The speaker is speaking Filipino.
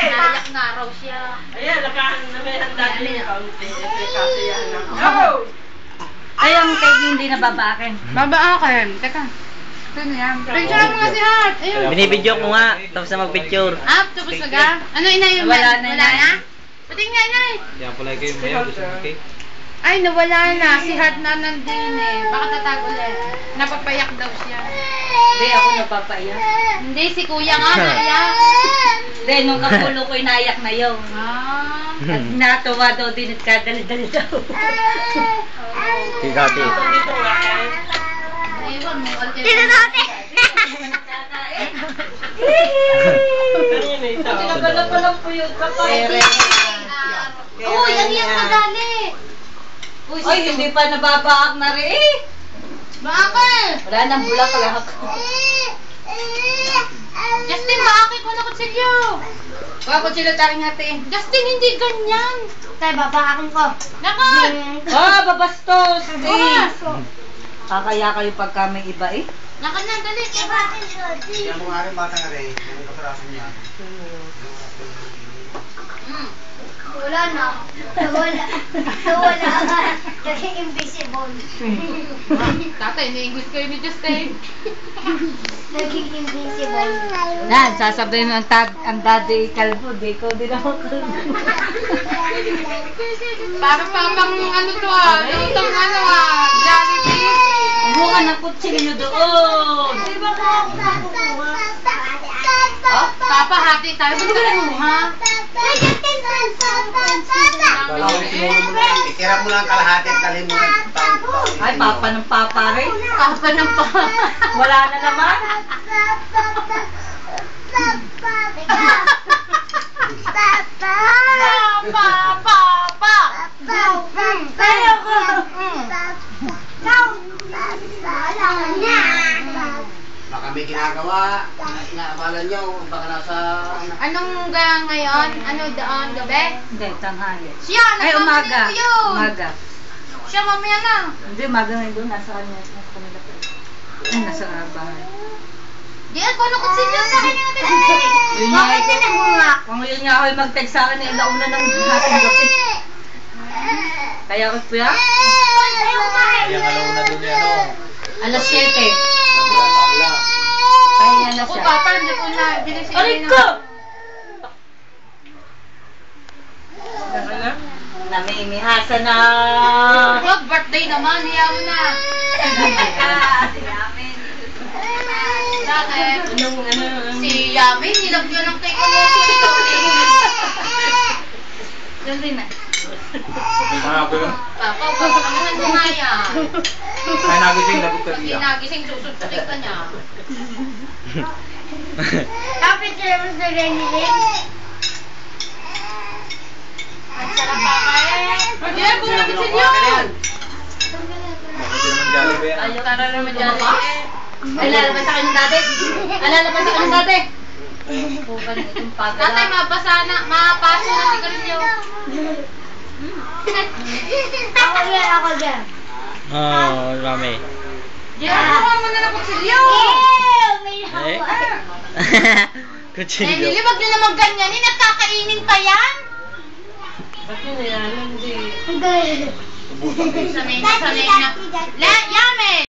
Naiyak nga raw siya. Ayan, nakaano na may handa din yung kaunti. Kasi yan lang. Oh! Ay, ang cake hindi nababakin. Babaakin. Teka. Sino yan? Picture mo nga si Heart. Ayun. Binibidyo ko nga, tapos na mag-picture. Tapos na ga? Ano inay yung Wala na, Wala inay. na? Pati nga inay. Yan pala kayo maya, gusto mo cake? Ay, nawala na. Si Heart na nandun eh. Baka tatag ulit. Napapayak daw siya. Hindi, ako napapaiyak. Hindi, si kuya nga naiyak. Hindi, nung kapulo ko inayak na yun. Ah. At natuwa daw din at kadali-dali daw. Ikaw, di. Dito nga eh. Ewan mo. Dito natin! Kanina ito. Tinagalan pa lang po yun kapay. Uy, ang iyak na dali! Uy, hindi pa nababaak na rin eh. Bakit? Wala nang bulaklak. Justin, bakit ko na kutsilyo? Bakit sila taring natin? Justin, hindi ganyan. Tay, babaakin ko. Nakot! Ah, babastos! Bukas! Kakaya kayo pagka may iba eh. Nakot na, dali. Babaakin ko. Kaya mo nga rin bata nga rin, yung kasarasan niya. Wala na. Nawala. Nawala ka. Naging invisible. Tatay, na-English kayo ni Justin. Naging invisible. Yan, sasabihin ng ang daddy kalbo, di ko din ako kalbo. Parang papang ano to ah. Lutang ano ah. Jollibee. Buka ng kutsilyo doon. Oh, Papa, hati tayo. Ba't ka nagmuha? Kala ko sinulong mo lang, itira mo lang kalahati at dalhin mo lang taon. Ay, papa ng papa rin. Papa ng papa. Wala na naman. Papa, papa. Tayo ko. Baka may ginagawa, naabala niyo, baka nasa... Anong ngayon? Ano doon? Gabi? Hindi, tanghali. Siya, Ay, umaga. nagsasabi ko yun. Umaga. Siya, mamaya na. Hindi, umaga na doon. Nasa kanya. Nasa kanila pa. Ay, nasa bahay. Di, ako na kutsilyo sa akin yung Yun nga, Bakit sila bunga? kung yun nga ako yung mag-text sa akin, ilauna ng hating gabi. Kaya ko po yan? Yan, alaw na doon yan, oh. Alas 7. Wala. Pahinga na Ako, siya. papa, hindi ko na bilis Aray ko! Namimihasa na. Wag, birthday naman, hiyaw na. Bakit? Si Yami, nilagyan ng cake mo. Diyan din na. Marami yun. Papa, pagkakamuhan mo nga yan. Kaya nagising, labog ka Pag diya. nagising, susuntukin ka niya. Kapit sila mo sa Renilin. Ang sarap papa eh. Hindi, kung nabisin yun. Bakit naman Jollibee yan? Ayaw tara naman dyan eh. Ay, lalabas sa akin ng dati. Ay, lalabas sa akin ng dati. Bukan itong pagala. Tatay, mabasa na, mapaso na si Karinyo. Ako yan, ako yan. Oh, mami. Diyan, nakuha mo na ng kutsilyo. Ew! May Eh? hawa. Eh, Kutsilyo. Lili, wag nyo naman ganyanin at kakainin pa yan. Ba't yun yan? Hindi. Ang galing. Sanay na, sanay na. Yami!